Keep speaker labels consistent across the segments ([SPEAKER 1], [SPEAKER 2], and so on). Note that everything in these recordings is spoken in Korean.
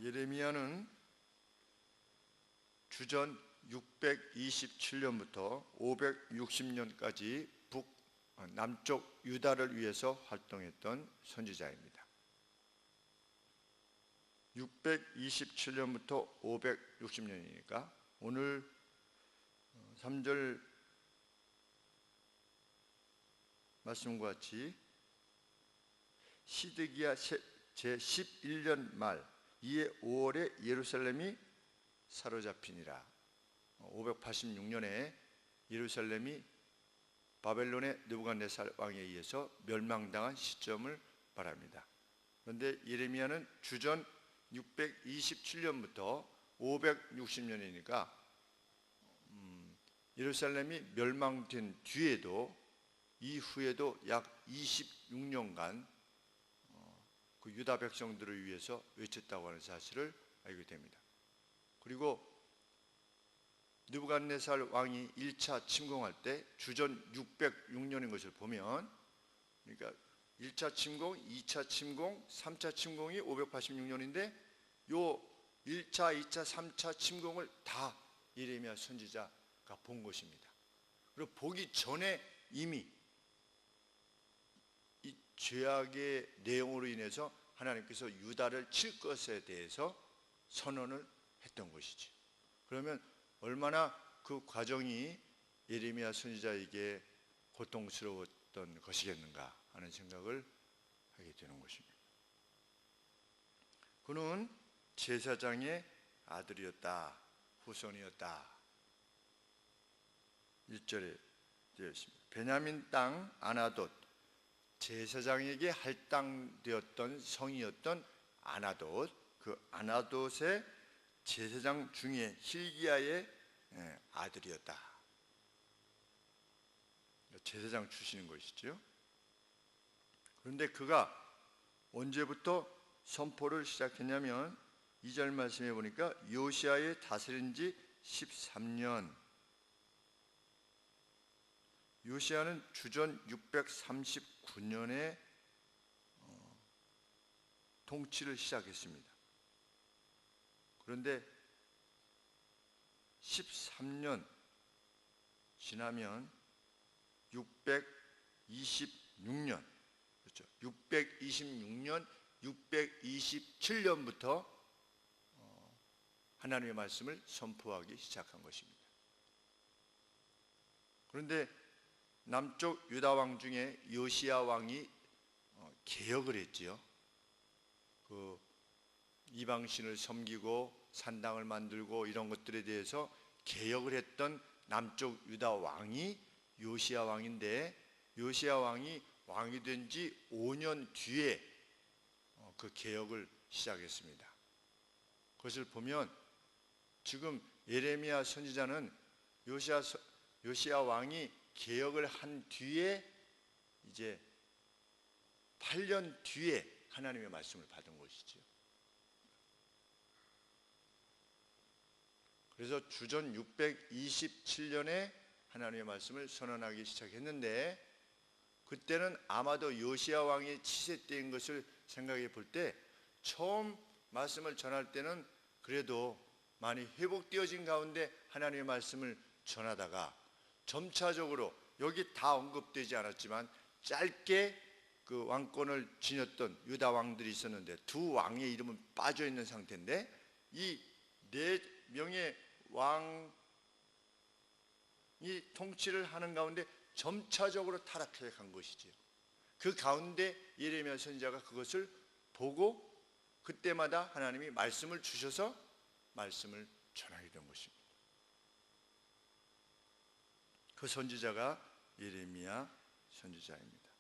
[SPEAKER 1] 예레미야는 주전 627년부터 560년까지 남쪽 유다를 위해서 활동했던 선지자입니다. 627년부터 560년이니까 오늘 3절 말씀과 같이 시드기야 제11년 말 이해 5월에 예루살렘이 사로잡히니라. 586년에 예루살렘이 바벨론의 느부갓네살 왕에 의해서 멸망당한 시점을 말합니다. 그런데 예레미야는 주전 627년부터 560년이니까 예루살렘이 멸망된 뒤에도 이후에도 약 26년간 그 유다 백성들을 위해서 외쳤다고 하는 사실을 알게 됩니다. 그리고 느부갓네살 왕이 1차 침공할 때 주전 606년인 것을 보면, 그러니까 1차 침공, 2차 침공, 3차 침공이 586년인데 요 1차, 2차, 3차 침공을 다 예레미야 선지자가 본 것입니다. 그리고 보기 전에 이미 이 죄악의 내용으로 인해서 하나님께서 유다를 칠 것에 대해서 선언을 했던 것이지. 그러면 얼마나 그 과정이 예레미야 선지자에게 고통스러웠던 것이겠는가 하는 생각을 하게 되는 것입니다. 그는 제사장의 아들이었다, 후손이었다. 1절에 되어 있습니다. 베냐민 땅 아나돗, 제사장에게 할당되었던 성이었던 아나돗, 그 아나돗의 제사장 중에 hil기야의 아들이었다. 제사장 출신인 것이죠. 그런데 그가 언제부터 선포를 시작했냐면 2절 말씀해 보니까 요시야의 다스린 지 13년. 요시야는 주전 639년에 통치를 시작했습니다. 그런데 13년 지나면 626년, 그렇죠? 626년, 627년부터 하나님의 말씀을 선포하기 시작한 것입니다. 그런데 남쪽 유다 왕 중에 요시야 왕이 개혁을 했지요. 그 이방신을 섬기고 산당을 만들고 이런 것들에 대해서 개혁을 했던 남쪽 유다 왕이 요시야 왕인데, 요시야 왕이 왕이 된 지 5년 뒤에 그 개혁을 시작했습니다. 그것을 보면 지금 예레미야 선지자는 요시야 왕이 개혁을 한 뒤에 이제 8년 뒤에 하나님의 말씀을 받은 것이죠. 그래서 주전 627년에 하나님의 말씀을 선언하기 시작했는데, 그때는 아마도 요시야 왕의 치세 때인 것을 생각해 볼 때 처음 말씀을 전할 때는 그래도 많이 회복되어진 가운데 하나님의 말씀을 전하다가 점차적으로 여기 다 언급되지 않았지만 짧게 그 왕권을 지녔던 유다 왕들이 있었는데 두 왕의 이름은 빠져 있는 상태인데 이 4명의 왕이 통치를 하는 가운데 점차적으로 타락해 간 것이지요. 그 가운데 예레미야 선지자가 그것을 보고 그때마다 하나님이 말씀을 주셔서 말씀을 전하게 된 것입니다. 그 선지자가 예레미야 선지자입니다.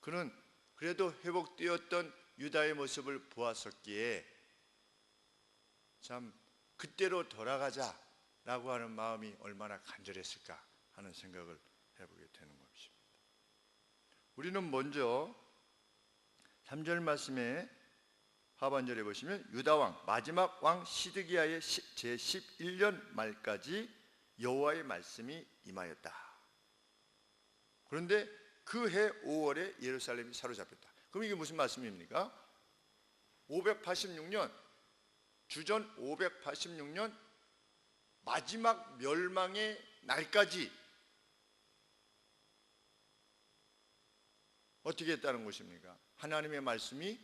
[SPEAKER 1] 그는 그래도 회복되었던 유다의 모습을 보았었기에 참 그때로 돌아가자라고 하는 마음이 얼마나 간절했을까 하는 생각을 해보게 되는 것입니다. 우리는 먼저 3절 말씀에 하반절에 보시면 유다왕 마지막 왕 시드기야의 제11년 말까지 여호와의 말씀이 임하였다. 그런데 그 해 5월에 예루살렘이 사로잡혔다. 그럼 이게 무슨 말씀입니까? 586년 주전 586년 마지막 멸망의 날까지 어떻게 했다는 것입니까? 하나님의 말씀이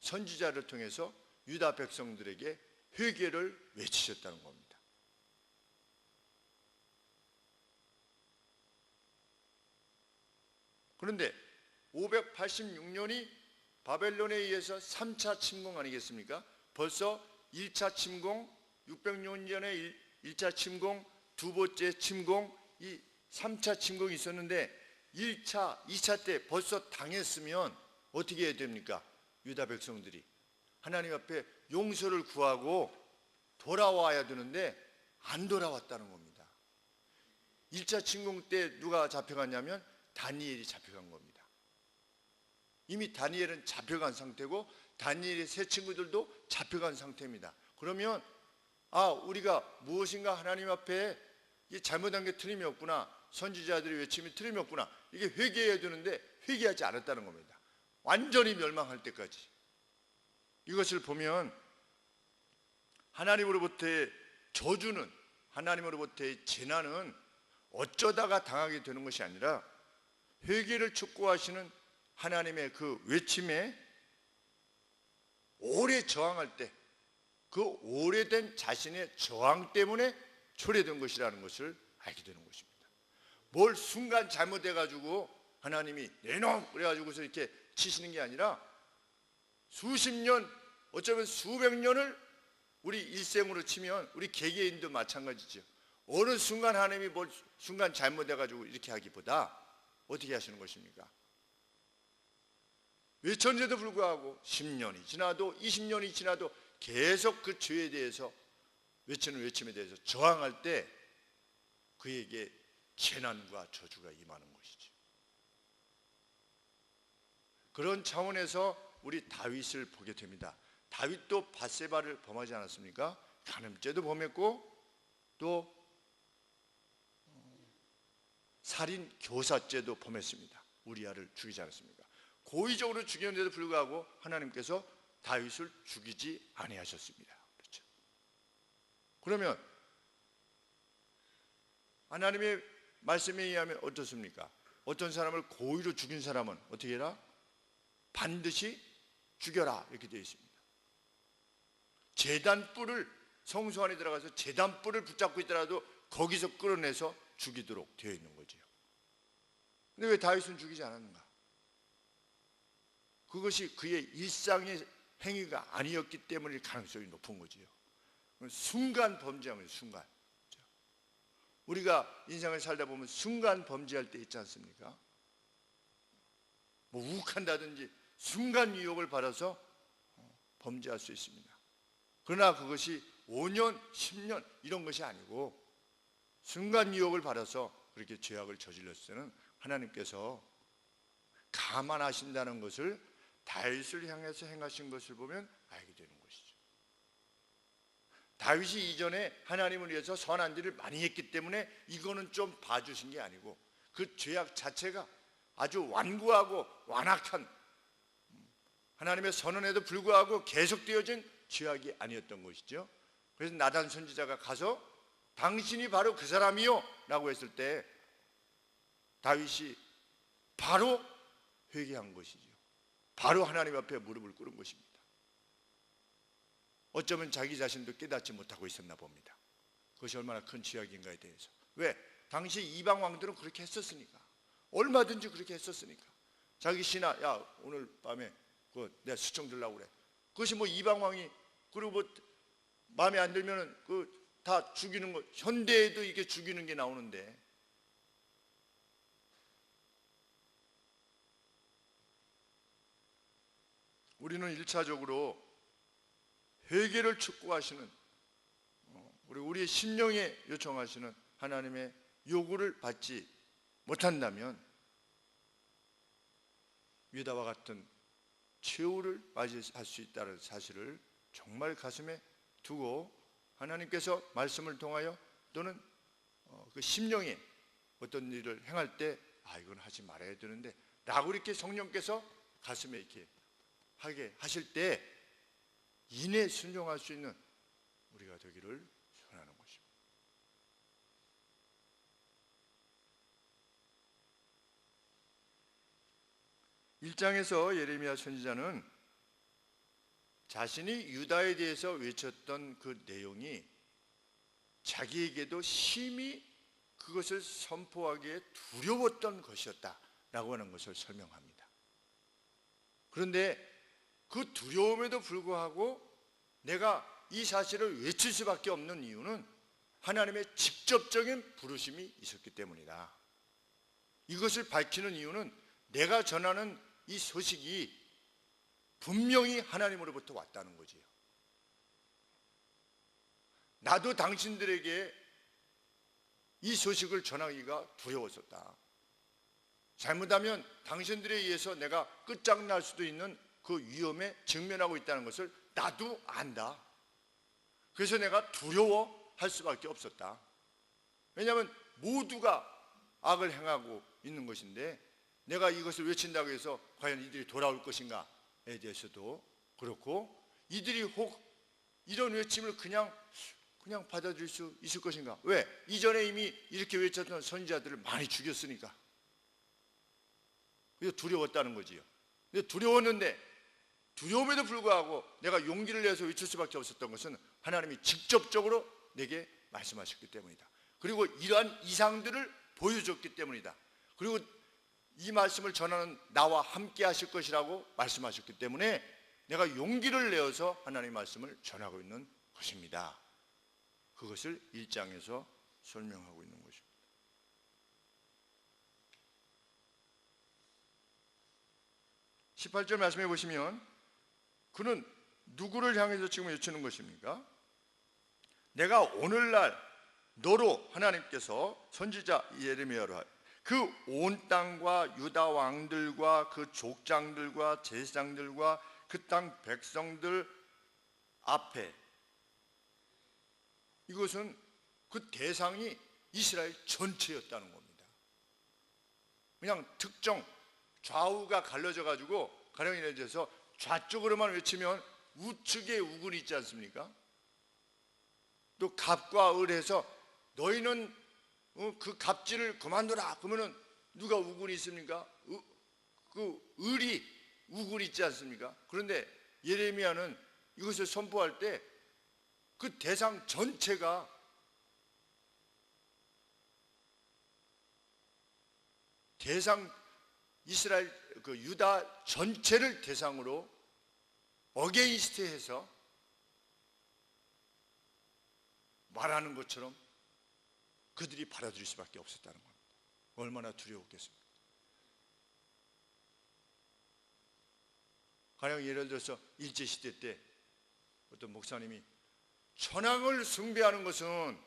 [SPEAKER 1] 선지자를 통해서 유다 백성들에게 회개를 외치셨다는 겁니다. 그런데 586년이 바벨론에 의해서 3차 침공 아니겠습니까? 벌써 1차 침공, 600년 전에 1차 침공, 두 번째 침공, 이 3차 침공이 있었는데 1차, 2차 때 벌써 당했으면 어떻게 해야 됩니까? 유다 백성들이 하나님 앞에 용서를 구하고 돌아와야 되는데 안 돌아왔다는 겁니다. 1차 침공 때 누가 잡혀갔냐면 다니엘이 잡혀간 겁니다. 이미 다니엘은 잡혀간 상태고 다니엘의 세 친구들도 잡혀간 상태입니다. 그러면 우리가 무엇인가 하나님 앞에 잘못한 게 틀림이 없구나, 선지자들의 외침이 틀림이 없구나, 이게 회개해야 되는데 회개하지 않았다는 겁니다. 완전히 멸망할 때까지. 이것을 보면 하나님으로부터의 저주는, 하나님으로부터의 재난은 어쩌다가 당하게 되는 것이 아니라 회개를 촉구하시는 하나님의 그 외침에 오래 저항할 때, 그 오래된 자신의 저항 때문에 초래된 것이라는 것을 알게 되는 것입니다. 뭘 순간 잘못해가지고 하나님이 내놈 그래가지고서 이렇게 치시는 게 아니라 수십 년, 어쩌면 수백 년을 우리 일생으로 치면 우리 개개인도 마찬가지죠. 어느 순간 하나님이 뭘 순간 잘못해가지고 이렇게 하기보다 어떻게 하시는 것입니까? 외쳤는데도 불구하고 10년이 지나도 20년이 지나도 계속 그 죄에 대해서 외치는 외침에 대해서 저항할 때 그에게 재난과 저주가 임하는 것이죠. 그런 차원에서 우리 다윗을 보게 됩니다. 다윗도 밧세바를 범하지 않았습니까? 간음죄도 범했고 또 살인 교사죄도 범했습니다. 우리아를 죽이지 않았습니까? 고의적으로 죽였는데도 불구하고 하나님께서 다윗을 죽이지 아니하셨습니다. 그렇죠? 그러면 하나님의 말씀에 의하면 어떻습니까? 어떤 사람을 고의로 죽인 사람은 어떻게 해라? 반드시 죽여라, 이렇게 되어 있습니다. 제단뿔을, 성소 안에 들어가서 제단뿔을 붙잡고 있더라도 거기서 끌어내서 죽이도록 되어 있는 거죠. 근데 왜 다윗은 죽이지 않았는가? 그것이 그의 일상의 행위가 아니었기 때문일 가능성이 높은 거지요. 순간 범죄한 거예요. 순간. 우리가 인생을 살다 보면 순간 범죄할 때 있지 않습니까? 뭐 욱한다든지 순간 유혹을 받아서 범죄할 수 있습니다. 그러나 그것이 5년, 10년 이런 것이 아니고 순간 유혹을 받아서 그렇게 죄악을 저질렀을 때는 하나님께서 감안하신다는 것을 다윗을 향해서 행하신 것을 보면 알게 되는 것이죠. 다윗이 이전에 하나님을 위해서 선한 일을 많이 했기 때문에 이거는 좀 봐주신 게 아니고 그 죄악 자체가 아주 완고하고 완악한, 하나님의 선언에도 불구하고 계속되어진 죄악이 아니었던 것이죠. 그래서 나단 선지자가 가서 당신이 바로 그 사람이요 라고 했을 때 다윗이 바로 회개한 것이죠. 바로 하나님 앞에 무릎을 꿇은 것입니다. 어쩌면 자기 자신도 깨닫지 못하고 있었나 봅니다. 그것이 얼마나 큰 죄악인가에 대해서. 왜? 당시 이방 왕들은 그렇게 했었으니까. 얼마든지 그렇게 했었으니까. 자기 신하, 야 오늘 밤에 내가 수청 들라고 그래. 그것이 뭐 이방 왕이, 그리고 뭐 마음에 안 들면은 다 죽이는 거, 현대에도 이게 죽이는 게 나오는데 우리는 1차적으로 회개를 촉구하시는, 우리의 심령에 요청하시는 하나님의 요구를 받지 못한다면 유다와 같은 최후를 맞이할 수 있다는 사실을 정말 가슴에 두고 하나님께서 말씀을 통하여 또는 그 심령에 어떤 일을 행할 때 이건 하지 말아야 되는데 라고 이렇게 성령께서 가슴에 이렇게 하게 하실 때 인해 순종할 수 있는 우리가 되기를 소원하는 것입니다. 1장에서 예레미야 선지자는 자신이 유다에 대해서 외쳤던 그 내용이 자기에게도 심히 그것을 선포하기에 두려웠던 것이었다라고 하는 것을 설명합니다. 그런데 그 두려움에도 불구하고 내가 이 사실을 외칠 수밖에 없는 이유는 하나님의 직접적인 부르심이 있었기 때문이다. 이것을 밝히는 이유는 내가 전하는 이 소식이 분명히 하나님으로부터 왔다는 거지요. 나도 당신들에게 이 소식을 전하기가 두려웠었다. 잘못하면 당신들에 의해서 내가 끝장날 수도 있는 그 위험에 직면하고 있다는 것을 나도 안다. 그래서 내가 두려워할 수밖에 없었다. 왜냐하면 모두가 악을 행하고 있는 것인데 내가 이것을 외친다고 해서 과연 이들이 돌아올 것인가에 대해서도 그렇고, 이들이 혹 이런 외침을 그냥 받아들일 수 있을 것인가? 왜? 이전에 이미 이렇게 외쳤던 선지자들을 많이 죽였으니까. 그래서 두려웠다는 거지요. 근데 두려움에도 불구하고 내가 용기를 내서 외칠 수밖에 없었던 것은 하나님이 직접적으로 내게 말씀하셨기 때문이다. 그리고 이러한 이상들을 보여줬기 때문이다. 그리고 이 말씀을 전하는 나와 함께 하실 것이라고 말씀하셨기 때문에 내가 용기를 내어서 하나님의 말씀을 전하고 있는 것입니다. 그것을 1장에서 설명하고 있는 것입니다. 18절 말씀해 보시면 그는 누구를 향해서 지금 외치는 것입니까? 내가 오늘날 너로, 하나님께서 선지자 예레미야로 그 온 땅과 유다 왕들과 그 족장들과 제사장들과 그 땅 백성들 앞에, 이것은 그 대상이 이스라엘 전체였다는 겁니다. 그냥 특정 좌우가 갈라져 가지고 가령 예를 들어서 좌쪽으로만 외치면 우측에 우군이 있지 않습니까? 또 갑과 을해서 너희는 그 갑질을 그만둬라 그러면은 누가 우군이 있습니까? 그 을이 우군이 있지 않습니까? 그런데 예레미야는 이것을 선포할 때 그 대상 전체가 이스라엘 그 유다 전체를 대상으로 어게인스트해서 말하는 것처럼 그들이 받아들일 수밖에 없었다는 겁니다. 얼마나 두려웠겠습니까? 가령 예를 들어서 일제시대 때 어떤 목사님이 천황을 숭배하는 것은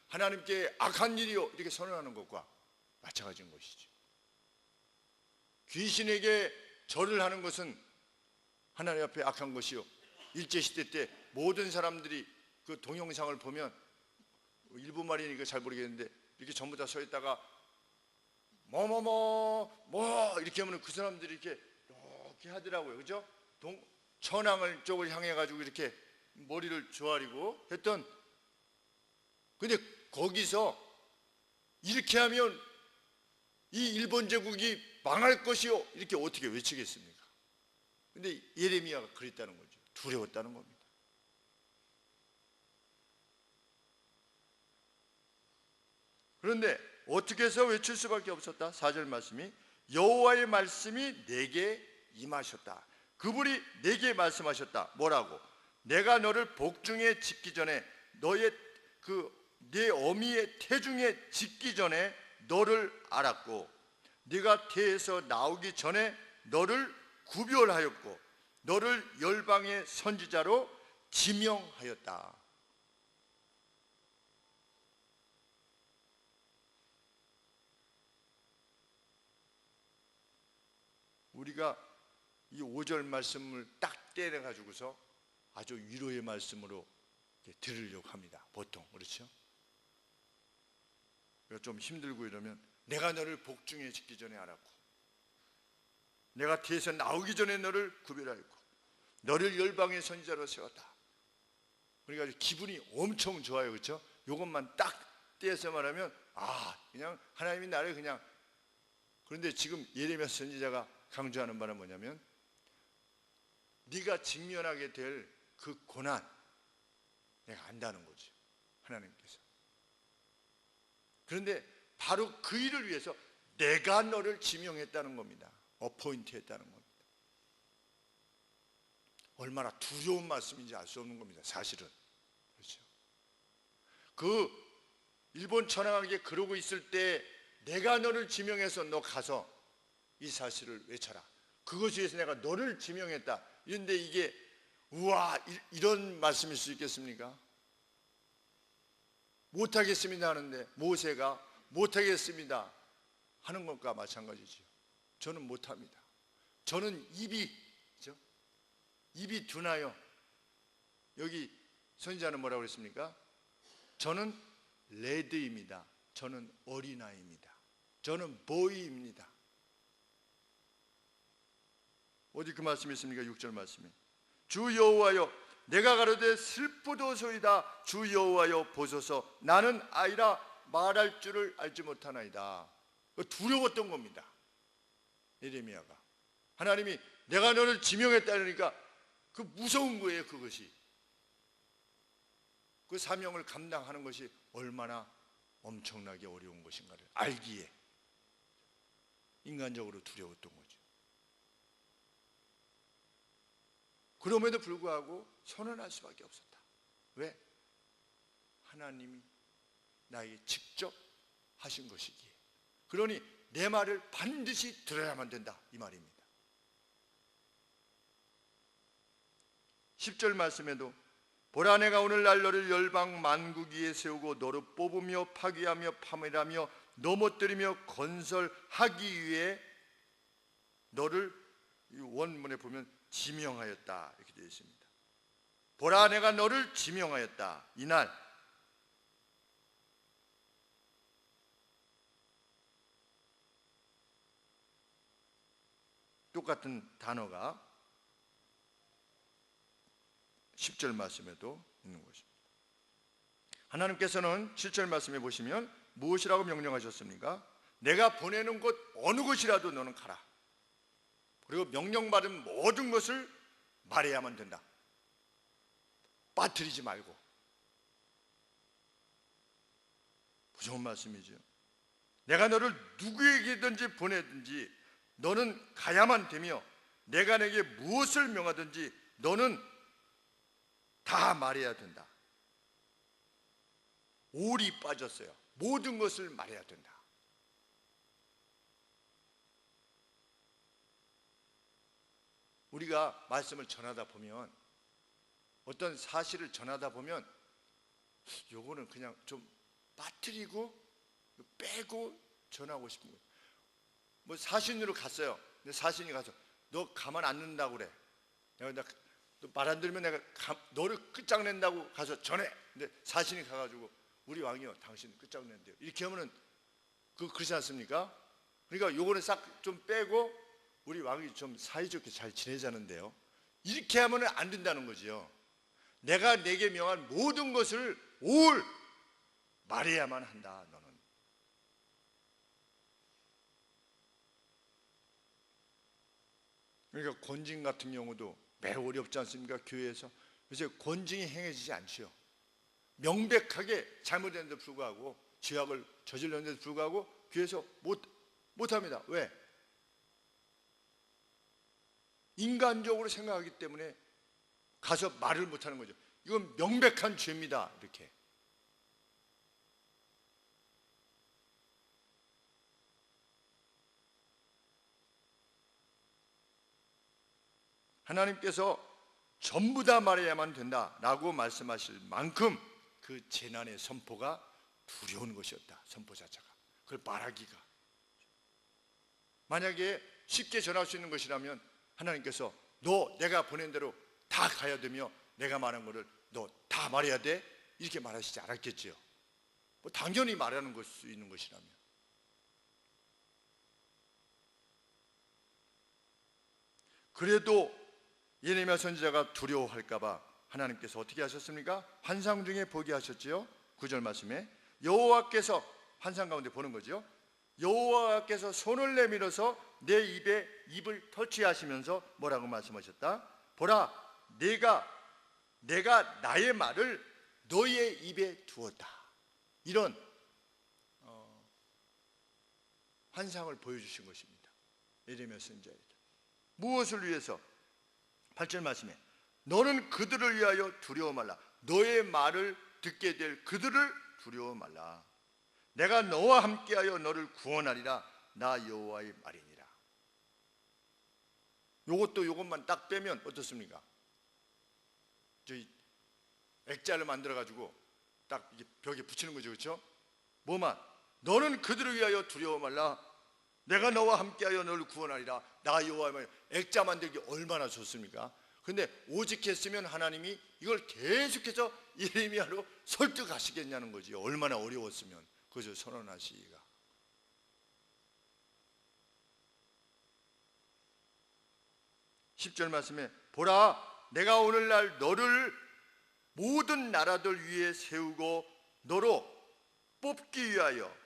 [SPEAKER 1] 하나님께 악한 일이요 이렇게 선언하는 것과 마찬가지인 것이죠. 귀신에게 절을 하는 것은 하나님 앞에 악한 것이요, 일제시대 때 모든 사람들이 그 동영상을 보면 일본말이니까 잘 모르겠는데 이렇게 전부 다 서 있다가 뭐 이렇게 하면 그 사람들이 이렇게 하더라고요. 그죠? 천황을 쪽을 향해 가지고 이렇게 머리를 조아리고 했던. 근데 거기서 이렇게 하면 이 일본 제국이 망할 것이요 이렇게 어떻게 외치겠습니까? 근데 예레미야가 그랬다는 거죠. 두려웠다는 겁니다. 그런데 어떻게 해서 외칠 수밖에 없었다? 4절 말씀이 여호와의 말씀이 내게 임하셨다. 그분이 내게 말씀하셨다. 뭐라고? 내가 너를 복중에 짓기 전에 내 어미의 태중에 짓기 전에 너를 알았고 네가 태에서 나오기 전에 너를 구별하였고 너를 열방의 선지자로 지명하였다. 우리가 이 5절 말씀을 딱 때려 가지고서 아주 위로의 말씀으로 들으려고 합니다. 보통 그렇죠? 좀 힘들고 이러면 내가 너를 복중에 짓기 전에 알았고 내가 태에서 나오기 전에 너를 구별하였고 너를 열방의 선지자로 세웠다. 그러니까 기분이 엄청 좋아요. 그렇죠? 이것만 딱 떼서 말하면 그냥 하나님이 나를 그냥. 그런데 지금 예레미야 선지자가 강조하는 바는 뭐냐면 네가 직면하게 될 그 고난 내가 안다는 거죠. 하나님께서. 그런데 바로 그 일을 위해서 내가 너를 지명했다는 겁니다. 어포인트 했다는 겁니다. 얼마나 두려운 말씀인지 알 수 없는 겁니다. 사실은. 그렇죠. 그 일본 천황에게 그러고 있을 때 내가 너를 지명해서 너 가서 이 사실을 외쳐라. 그것에 의해서 내가 너를 지명했다. 이런데 이게 우와, 이런 말씀일 수 있겠습니까? 못하겠습니다 하는데 모세가 못하겠습니다 하는 것과 마찬가지죠. 저는 못합니다. 저는 입이 둔하여. 여기 선지자는 뭐라고 그랬습니까? 저는 레드입니다. 저는 어린아이입니다. 저는 보이입니다. 어디 그 말씀이 있습니까? 6절 말씀이 주 여호와여 내가 가로되 슬프도소이다. 주 여호와여 보소서 나는 아이라 말할 줄을 알지 못하나이다. 두려웠던 겁니다. 예레미야가. 하나님이 내가 너를 지명했다 그러니까 그 무서운 거예요. 그것이. 그 사명을 감당하는 것이 얼마나 엄청나게 어려운 것인가를 알기에 인간적으로 두려웠던 거죠. 그럼에도 불구하고 선언할 수밖에 없었다. 왜? 하나님이 나에게 직접 하신 것이기에. 그러니 내 말을 반드시 들어야만 된다 이 말입니다. 10절 말씀에도 보라 내가 오늘날 너를 열방 만국 위에 세우고 너를 뽑으며 파괴하며 파멸하며 넘어뜨리며 건설하기 위해 너를 원문에 보면 지명하였다 이렇게 되어 있습니다. 보라 내가 너를 지명하였다. 이날 똑같은 단어가 10절 말씀에도 있는 것입니다. 하나님께서는 7절 말씀에 보시면 무엇이라고 명령하셨습니까? 내가 보내는 곳 어느 곳이라도 너는 가라. 그리고 명령받은 모든 것을 말해야만 된다. 빠뜨리지 말고. 무서운 말씀이죠. 내가 너를 누구에게든지 보내든지 너는 가야만 되며 내가 내게 무엇을 명하든지 너는 다 말해야 된다. 올이 빠졌어요. 모든 것을 말해야 된다. 우리가 말씀을 전하다 보면 어떤 사실을 전하다 보면 요거는 그냥 좀 빠뜨리고 빼고 전하고 싶은 거예요. 뭐 사신으로 갔어요. 근데 사신이 가서 너 가만 안 둔다고 그래. 내가 너 말 안 들으면 내가 너를 끝장낸다고 가서 전해. 근데 사신이 가가지고 우리 왕이요 당신 끝장낸대요. 이렇게 하면은 그렇지 않습니까? 그러니까 요거는 싹 좀 빼고 우리 왕이 좀 사이좋게 잘 지내자는데요. 이렇게 하면 안 된다는 거지요. 내가 내게 명한 모든 것을 올 말해야만 한다. 너는. 그러니까 권징 같은 경우도 매우 어렵지 않습니까? 교회에서. 그래서 권징이 행해지지 않지요. 명백하게 잘못했는데도 불구하고 죄악을 저질렀는데도 불구하고 교회에서 못합니다. 왜? 인간적으로 생각하기 때문에 가서 말을 못하는 거죠. 이건 명백한 죄입니다. 이렇게. 하나님께서 전부 다 말해야만 된다라고 말씀하실 만큼 그 재난의 선포가 두려운 것이었다. 선포 자체가. 그걸 말하기가. 만약에 쉽게 전할 수 있는 것이라면 하나님께서 너 내가 보낸 대로 다 가야 되며 내가 말한 것을 너 다 말해야 돼? 이렇게 말하시지 않았겠지요. 뭐 당연히 말하는 걸 수 있는 것이라면. 그래도 예레미야 선지자가 두려워할까 봐 하나님께서 어떻게 하셨습니까? 환상 중에 보게 하셨지요. 9절 말씀에 여호와께서 환상 가운데 보는 거죠. 여호와께서 손을 내밀어서 내 입에 입을 터치하시면서 뭐라고 말씀하셨다? 보라, 내가 나의 말을 너의 입에 두었다. 이런 환상을 보여주신 것입니다. 예레미야 선지자에게. 무엇을 위해서? 8절 말씀에 너는 그들을 위하여 두려워 말라. 너의 말을 듣게 될 그들을 두려워 말라. 내가 너와 함께하여 너를 구원하리라. 나 여호와의 말이니라. 요것만 딱 빼면 어떻습니까? 저희 액자를 만들어 가지고 딱 벽에 붙이는 거죠, 그렇죠? 뭐만? 너는 그들을 위하여 두려워 말라. 내가 너와 함께하여 너를 구원하리라. 나 여호와의 말. 액자 만들기 얼마나 좋습니까? 근데 오직 했으면 하나님이 이걸 계속해서 예레미야로 설득하시겠냐는 거지. 얼마나 어려웠으면 그것을 선언하시기가. 십 절 말씀에 보라, 내가 오늘날 너를 모든 나라들 위에 세우고 너로 뽑기 위하여,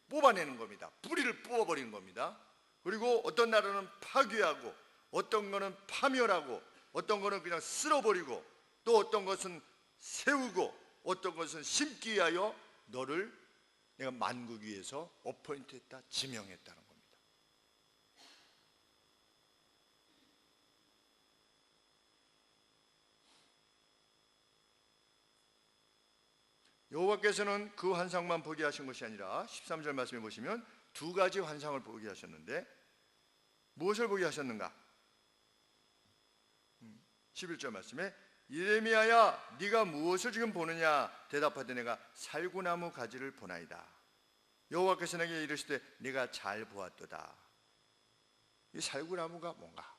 [SPEAKER 1] 뽑아내는 겁니다. 뿌리를 뽑아버리는 겁니다. 그리고 어떤 나라는 파괴하고 어떤 거는 파멸하고 어떤 거는 그냥 쓸어버리고 또 어떤 것은 세우고 어떤 것은 심기 위하여 너를 내가 만국 위에서 어포인트했다, 지명했다는 겁니다. 여호와께서는 그 환상만 보게 하신 것이 아니라 13절 말씀에 보시면 두 가지 환상을 보게 하셨는데 무엇을 보게 하셨는가? 11절 말씀에 예레미야야, 네가 무엇을 지금 보느냐? 대답하되 내가 살구나무 가지를 보나이다. 여호와께서 내게 이르시되 네가 잘 보았도다. 이 살구나무가 뭔가?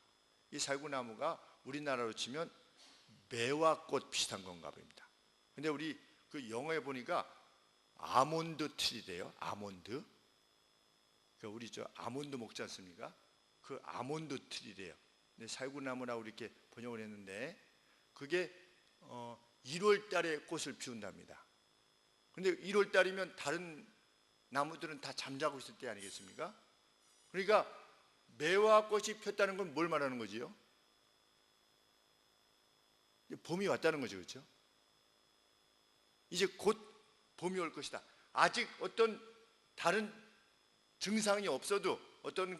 [SPEAKER 1] 이 살구나무가 우리나라로 치면 매화꽃 비슷한 건가 봅니다. 근데 우리 그 영어에 보니까 아몬드 트리래요. 아몬드. 그러니까 우리 저 아몬드 먹지 않습니까? 그 아몬드 트리래요. 근데 살구나무라고 이렇게 번역을 했는데 그게 1월 달에 꽃을 피운답니다. 근데 1월 달이면 다른 나무들은 다 잠자고 있을 때 아니겠습니까? 그러니까 매화꽃이 폈다는 건 뭘 말하는 거지요? 봄이 왔다는 거죠, 그렇죠? 이제 곧 봄이 올 것이다. 아직 어떤 다른 증상이 없어도 어떤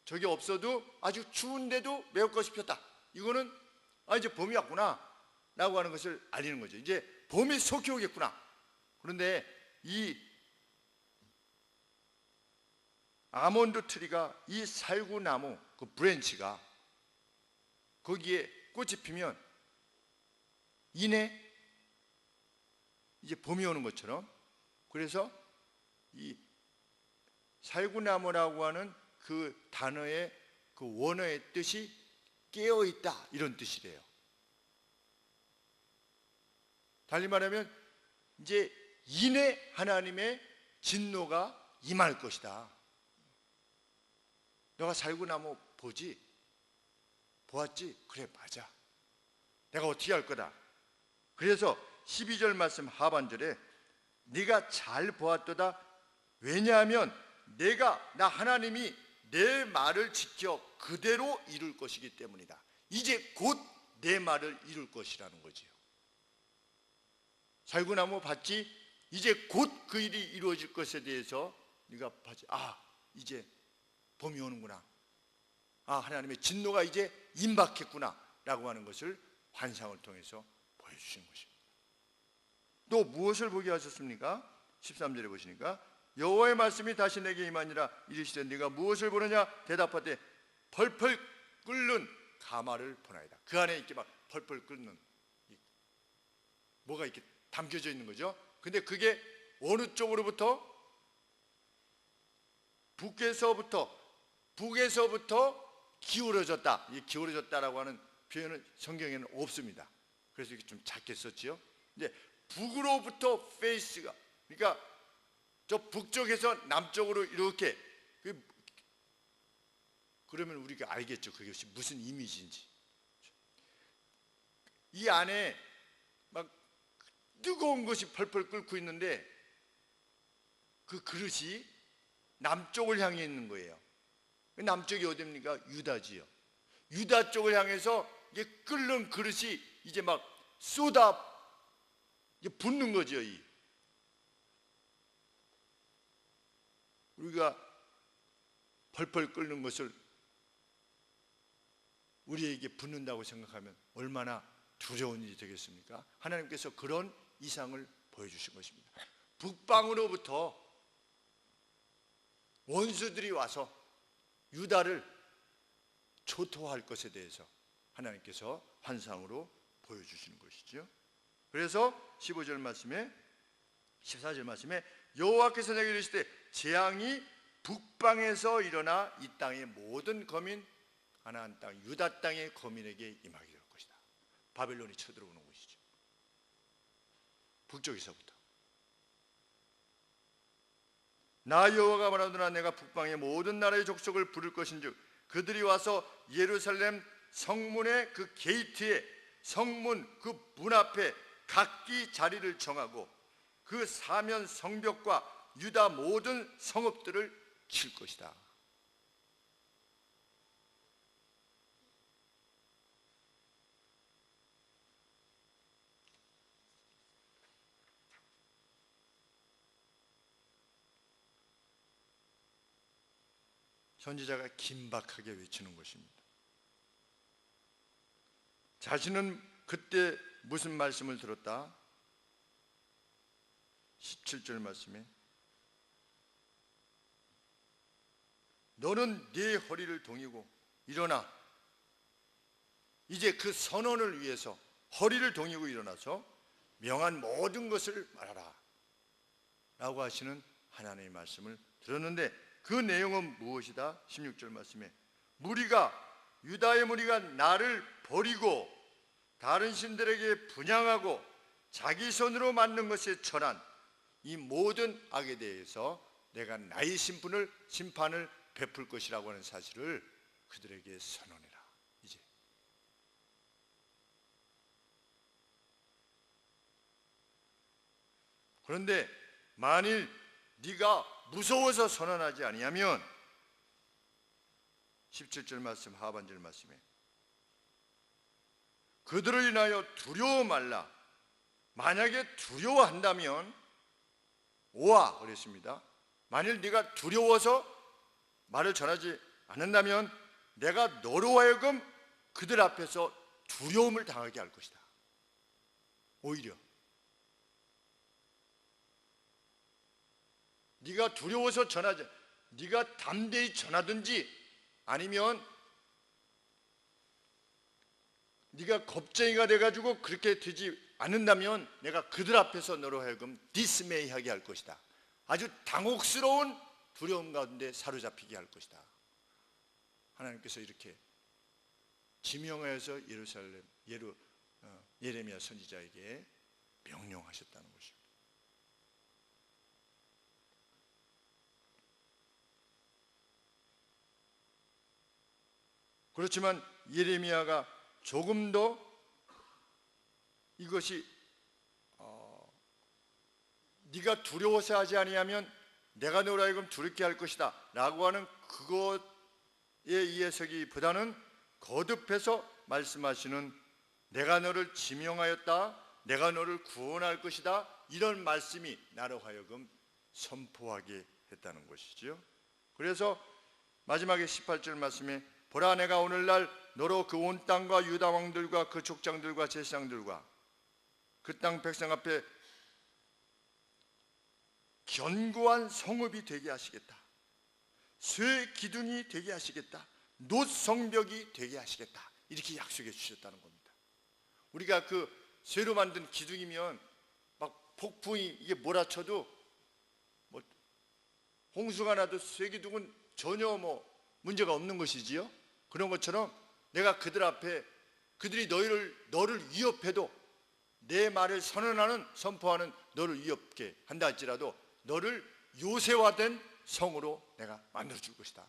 [SPEAKER 1] 저게 없어도 아주 추운데도 매화꽃이 폈다. 이거는 이제 봄이 왔구나 라고 하는 것을 알리는 거죠. 이제 봄이 속히 오겠구나. 그런데 이 아몬드 트리가 이 살구나무 그 브랜치가 거기에 꽃이 피면 이내 이제 봄이 오는 것처럼, 그래서 이 살구나무라고 하는 그 단어의 그 원어의 뜻이 깨어있다 이런 뜻이래요. 달리 말하면 이제 이내 하나님의 진노가 임할 것이다. 너가 살구나무 보지? 보았지? 그래, 맞아. 내가 어떻게 할 거다. 그래서 12절 말씀 하반절에 네가 잘 보았도다. 왜냐하면 나 하나님이 내 말을 지켜 그대로 이룰 것이기 때문이다. 이제 곧 내 말을 이룰 것이라는 거지요. 살구나무 봤지? 이제 곧 그 일이 이루어질 것에 대해서 네가 봤지? 이제 봄이 오는구나. 하나님의 진노가 이제 임박했구나 라고 하는 것을 환상을 통해서 보여주신 것입니다. 또 무엇을 보게 하셨습니까? 13절에 보시니까 여호와의 말씀이 다시 내게 임하니라. 이르시되 네가 무엇을 보느냐? 대답하되 펄펄 끓는 가마를 보나이다. 그 안에 이렇게 막 펄펄 끓는 뭐가 이렇게 담겨져 있는 거죠. 근데 그게 어느 쪽으로부터? 북에서부터 기울어졌다. 이 기울어졌다라고 하는 표현은 성경에는 없습니다. 그래서 이렇게 좀 작게 썼지요. 이제 북으로부터 페이스가, 그러니까 저 북쪽에서 남쪽으로 이렇게, 그러면 우리가 알겠죠. 그것이 무슨 이미지인지. 이 안에 막 뜨거운 것이 펄펄 끓고 있는데 그 그릇이 남쪽을 향해 있는 거예요. 남쪽이 어디입니까? 유다지요. 유다 쪽을 향해서 이게 끓는 그릇이 이제 막 쏟아 이제 붓는 거죠. 우리가 펄펄 끓는 것을 우리에게 붓는다고 생각하면 얼마나 두려운 일이 되겠습니까? 하나님께서 그런 이상을 보여주신 것입니다. 북방으로부터 원수들이 와서 유다를 초토화할 것에 대해서 하나님께서 환상으로 보여주시는 것이죠. 그래서 15절 말씀에 14절 말씀에 여호와께서 내게 이르시되 재앙이 북방에서 일어나 이 땅의 모든 거민 가나안 땅 유다 땅의 거민에게 임하게 될 것이다. 바벨론이 쳐들어오는 것이죠. 북쪽에서부터. 나 여호와가 말하노라 내가 북방의 모든 나라의 족속을 부를 것인즉 그들이 와서 예루살렘 성문의 그 게이트에 성문 그 문 앞에 각기 자리를 정하고 그 사면 성벽과 유다 모든 성읍들을 칠 것이다. 선지자가 긴박하게 외치는 것입니다. 자신은 그때 무슨 말씀을 들었다? 17절 말씀에 너는 네 허리를 동이고 일어나 이제 그 선언을 위해서 허리를 동이고 일어나서 명한 모든 것을 말하라 라고 하시는 하나님의 말씀을 들었는데 그 내용은 무엇이다? 16절 말씀에 유다의 무리가 나를 버리고 다른 신들에게 분향하고 자기 손으로 만든 것에 절한 이 모든 악에 대해서 내가 나의 심판을 베풀 것이라고 하는 사실을 그들에게 선언해라. 이제 그런데 만일 네가 무서워서 선언하지 아니하면 17절 말씀 하반절 말씀에 그들을 인하여 두려워 말라. 만약에 두려워한다면 오와 그랬습니다. 만일 네가 두려워서 말을 전하지 않는다면 내가 너로 하여금 그들 앞에서 두려움을 당하게 할 것이다. 오히려 네가 두려워서 전하지 네가 담대히 전하든지 아니면 네가 겁쟁이가 돼가지고 그렇게 되지 않는다면 내가 그들 앞에서 너로 하여금 디스메이하게 할 것이다. 아주 당혹스러운 두려움 가운데 사로잡히게 할 것이다. 하나님께서 이렇게 지명하여서 예레미야 선지자에게 명령하셨다는 것입니다. 그렇지만 예레미야가 조금 더 이것이 네가 두려워서 하지 아니하면 내가 너로 하여금 두렵게 할 것이다 라고 하는 그것에 의해서기보다는 거듭해서 말씀하시는 내가 너를 지명하였다, 내가 너를 구원할 것이다, 이런 말씀이 나로 하여금 선포하게 했다는 것이지요. 그래서 마지막에 18절 말씀에 보라 내가 오늘날 너로 그 온 땅과 유다 왕들과 그 족장들과 제사장들과 그 땅 백성 앞에 견고한 성읍이 되게 하시겠다. 쇠 기둥이 되게 하시겠다. 놋 성벽이 되게 하시겠다. 이렇게 약속해 주셨다는 겁니다. 우리가 그 쇠로 만든 기둥이면 막 폭풍이 이게 몰아쳐도 뭐 홍수가 나도 쇠 기둥은 전혀 뭐 문제가 없는 것이지요. 그런 것처럼 내가 그들 앞에 그들이 너를 위협해도 내 말을 선포하는 너를 위협게 한다 할지라도 너를 요새화된 성으로 내가 만들어 줄 것이다.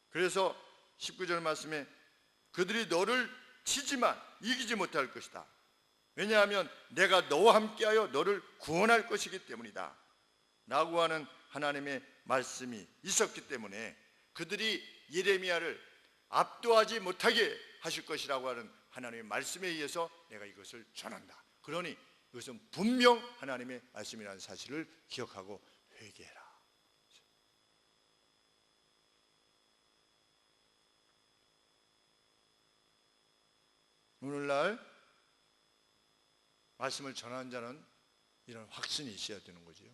[SPEAKER 1] 그래서 19절 말씀에 그들이 너를 치지만 이기지 못할 것이다. 왜냐하면 내가 너와 함께하여 너를 구원할 것이기 때문이다 라고 하는 하나님의 말씀이 있었기 때문에 그들이 예레미야를 압도하지 못하게 하실 것이라고 하는 하나님의 말씀에 의해서 내가 이것을 전한다. 그러니 이것은 분명 하나님의 말씀이라는 사실을 기억하고 회개해라. 오늘날 말씀을 전하는 자는 이런 확신이 있어야 되는 거죠.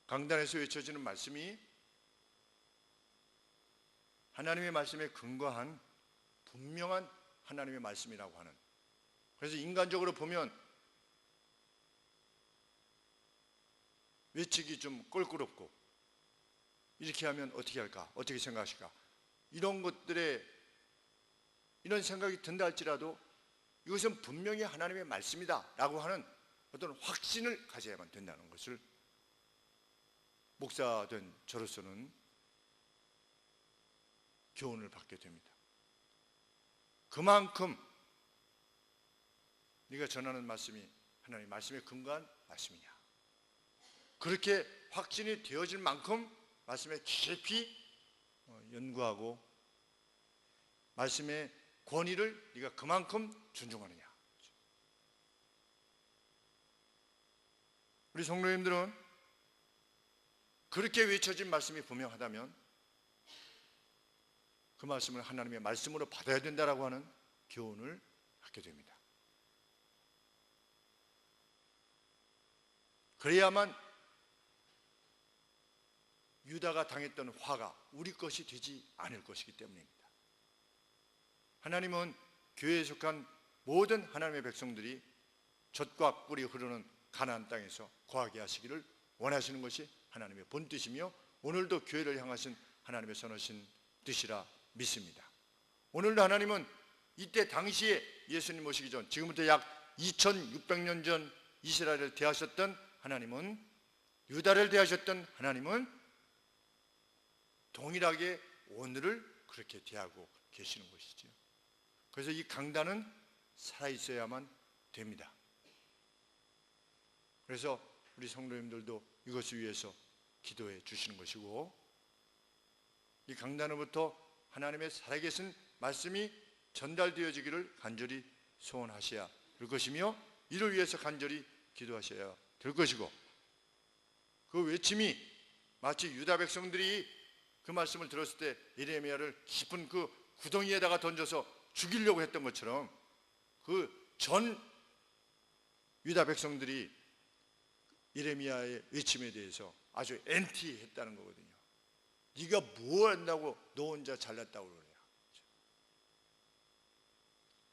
[SPEAKER 1] 강단에서 외쳐지는 말씀이 하나님의 말씀에 근거한 분명한 하나님의 말씀이라고 하는, 그래서 인간적으로 보면 외치기 좀 껄끄럽고 이렇게 하면 어떻게 할까? 어떻게 생각하실까? 이런 것들에 이런 생각이 든다 할지라도 이것은 분명히 하나님의 말씀이다 라고 하는 어떤 확신을 가져야만 된다는 것을 목사된 저로서는 교훈을 받게 됩니다. 그만큼 네가 전하는 말씀이 하나님의 말씀에 근거한 말씀이냐, 그렇게 확신이 되어질 만큼 말씀에 깊이 연구하고 말씀의 권위를 네가 그만큼 존중하느냐. 우리 성도님들은 그렇게 외쳐진 말씀이 분명하다면 그 말씀을 하나님의 말씀으로 받아야 된다라고 하는 교훈을 받게 됩니다. 그래야만 유다가 당했던 화가 우리 것이 되지 않을 것이기 때문입니다. 하나님은 교회에 속한 모든 하나님의 백성들이 젖과 꿀이 흐르는 가나안 땅에서 거하게 하시기를 원하시는 것이 하나님의 본뜻이며 오늘도 교회를 향하신 하나님의 선하신 뜻이라 믿습니다. 오늘도 하나님은 이때 당시에 예수님 오시기 전, 지금부터 약 2600년 전 이스라엘을 대하셨던 하나님은, 유다를 대하셨던 하나님은 동일하게 오늘을 그렇게 대하고 계시는 것이죠. 그래서 이 강단은 살아있어야만 됩니다. 그래서 우리 성도님들도 이것을 위해서 기도해 주시는 것이고, 이 강단으로부터 하나님의 살아계신 말씀이 전달되어지기를 간절히 소원하셔야 될 것이며, 이를 위해서 간절히 기도하셔야 될 것이고, 그 외침이 마치 유다 백성들이 그 말씀을 들었을 때 예레미야를 깊은 그 구덩이에다가 던져서 죽이려고 했던 것처럼 그 전 유다 백성들이 예레미야의 외침에 대해서 아주 엔티했다는 거거든요. 네가 뭐 한다고 너 혼자 잘났다고 그러냐.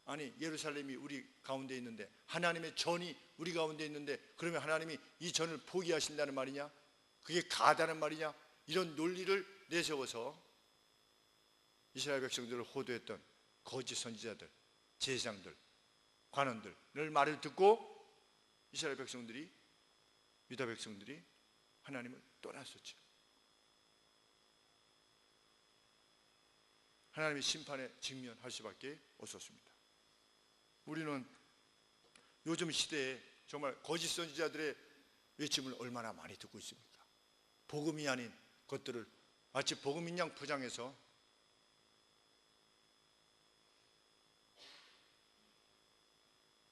[SPEAKER 1] 아니, 예루살렘이 우리 가운데 있는데, 하나님의 전이 우리 가운데 있는데, 그러면 하나님이 이 전을 포기하신다는 말이냐? 그게 가다는 말이냐? 이런 논리를 내세워서 이스라엘 백성들을 호도했던 거짓 선지자들, 제사장들, 관원들을 말을 듣고 이스라엘 백성들이, 유다 백성들이 하나님을 떠났었죠. 하나님의 심판에 직면할 수밖에 없었습니다. 우리는 요즘 시대에 정말 거짓 선지자들의 외침을 얼마나 많이 듣고 있습니까? 복음이 아닌 것들을 마치 복음인 양 포장해서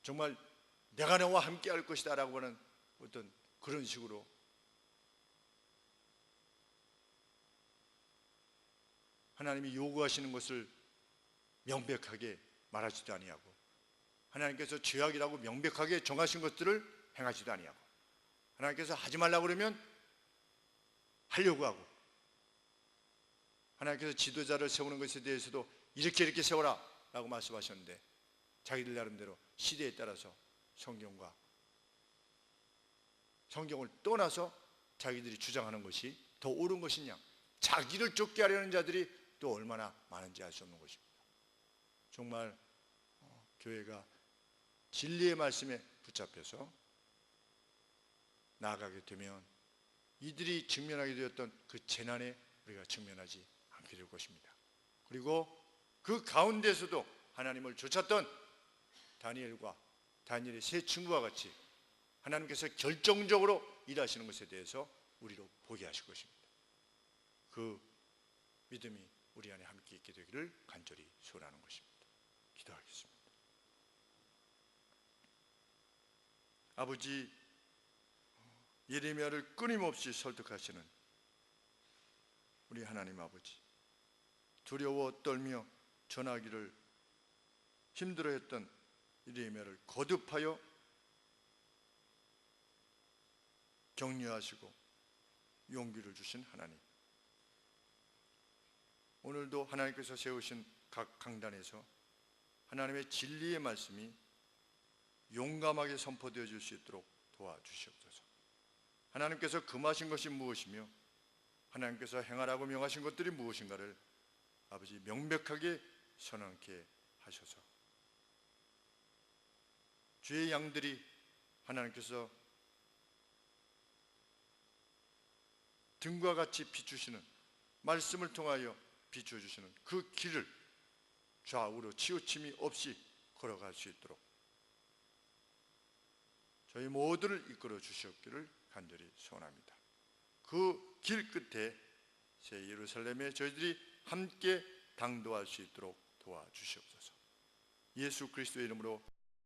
[SPEAKER 1] 정말 내가 너와 함께 할 것이다 라고 하는 어떤 그런 식으로 하나님이 요구하시는 것을 명백하게 말하지도 아니하고, 하나님께서 죄악이라고 명백하게 정하신 것들을 행하지도 아니하고, 하나님께서 하지 말라고 그러면 하려고 하고, 하나님께서 지도자를 세우는 것에 대해서도 이렇게 세워라 라고 말씀하셨는데 자기들 나름대로 시대에 따라서 성경을 떠나서 자기들이 주장하는 것이 더 옳은 것이냐, 자기를 쫓게 하려는 자들이 또 얼마나 많은지 알 수 없는 것입니다. 정말 교회가 진리의 말씀에 붙잡혀서 나아가게 되면 이들이 직면하게 되었던 그 재난에 우리가 직면하지 않게 않게 될 것입니다. 그리고 그 가운데서도 하나님을 쫓았던 다니엘의 세 친구와 같이 하나님께서 결정적으로 일하시는 것에 대해서 우리로 보게 하실 것입니다. 그 믿음이 우리 안에 함께 있게 되기를 간절히 소원하는 것입니다. 기도하겠습니다. 아버지, 예레미야를 끊임없이 설득하시는 우리 하나님 아버지, 두려워 떨며 전하기를 힘들어했던 예레미야를 거듭하여 격려하시고 용기를 주신 하나님, 오늘도 하나님께서 세우신 각 강단에서 하나님의 진리의 말씀이 용감하게 선포되어질 수 있도록 도와주시옵소서. 하나님께서 금하신 것이 무엇이며 하나님께서 행하라고 명하신 것들이 무엇인가를 아버지 명백하게 선언케 하셔서 주의 양들이 하나님께서 등과 같이 비추시는 말씀을 통하여 비춰주시는 그 길을 좌우로 치우침이 없이 걸어갈 수 있도록 저희 모두를 이끌어 주시옵기를 간절히 소원합니다. 그 길 끝에 새 예루살렘에 저희들이 함께 당도할 수 있도록 도와주시옵소서. 예수 그리스도의 이름으로